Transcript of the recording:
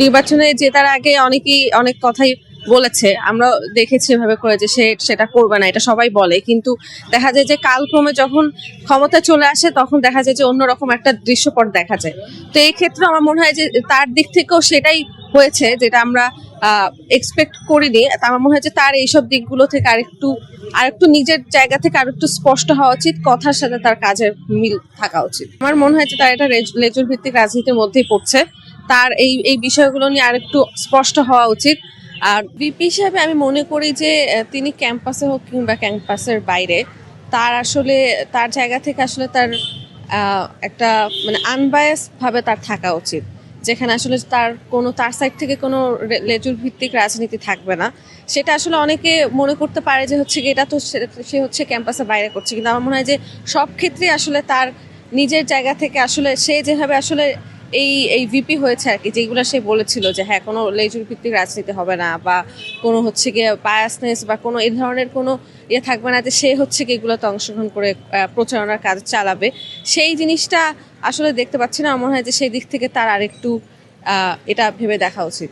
নির্বাচনে জেতার আগে অনেকেই অনেক কথাই বলেছে, আমরা দেখেছি এভাবে করে যে সে সেটা করবে না, এটা সবাই বলে। কিন্তু দেখা যায় যে কালক্রমে যখন ক্ষমতা চলে আসে তখন দেখা যায় যে অন্যরকম একটা দৃশ্যপট দেখা যায়। তো এই ক্ষেত্রে আমার মনে হয় যে তার দিক থেকেও সেটাই হয়েছে যেটা আমরা এক্সপেক্ট করিনি। তা আমার মনে হয় যে তার এইসব দিকগুলো থেকে আরেকটু নিজের জায়গা থেকে আরেকটু স্পষ্ট হওয়া উচিত, কথার সাথে তার কাজের মিল থাকা উচিত। আমার মনে হয় যে তার এটা লেজুর ভিত্তিক রাজনীতির মধ্যেই পড়ছে। তার এই এই বিষয়গুলো নিয়ে আরেকটু স্পষ্ট হওয়া উচিত। আর ভিপি হিসাবে আমি মনে করি যে তিনি ক্যাম্পাসে হোক কিংবা ক্যাম্পাসের বাইরে, তার আসলে তার জায়গা থেকে আসলে তার একটা মানে আনবায়াস ভাবে তার থাকা উচিত, যেখানে আসলে তার সাইড থেকে কোনো লেজুর ভিত্তিক রাজনীতি থাকবে না। সেটা আসলে অনেকে মনে করতে পারে যে হচ্ছে কি এটা তো সে হচ্ছে ক্যাম্পাসের বাইরে করছে, কিন্তু আমার মনে হয় যে সব ক্ষেত্রে আসলে তার নিজের জায়গা থেকে আসলে সে যেভাবে আসলে এই এই ভিপি হয়েছে আর কি, যেগুলো সে বলেছিল যে হ্যাঁ কোনো লেজুর ভিত্তিক রাজনীতি হবে না, বা কোনো হচ্ছে গিয়ে বায়াসনেস বা কোনো এই ধরনের কোনো ইয়ে থাকবে না, যে সে হচ্ছে কি এগুলোতে অংশগ্রহণ করে প্রচারণার কাজ চালাবে। সেই জিনিসটা আসলে দেখতে পাচ্ছি না। আমার মনে হয় যে সেই দিক থেকে তার আরেকটু এটা ভেবে দেখা উচিত।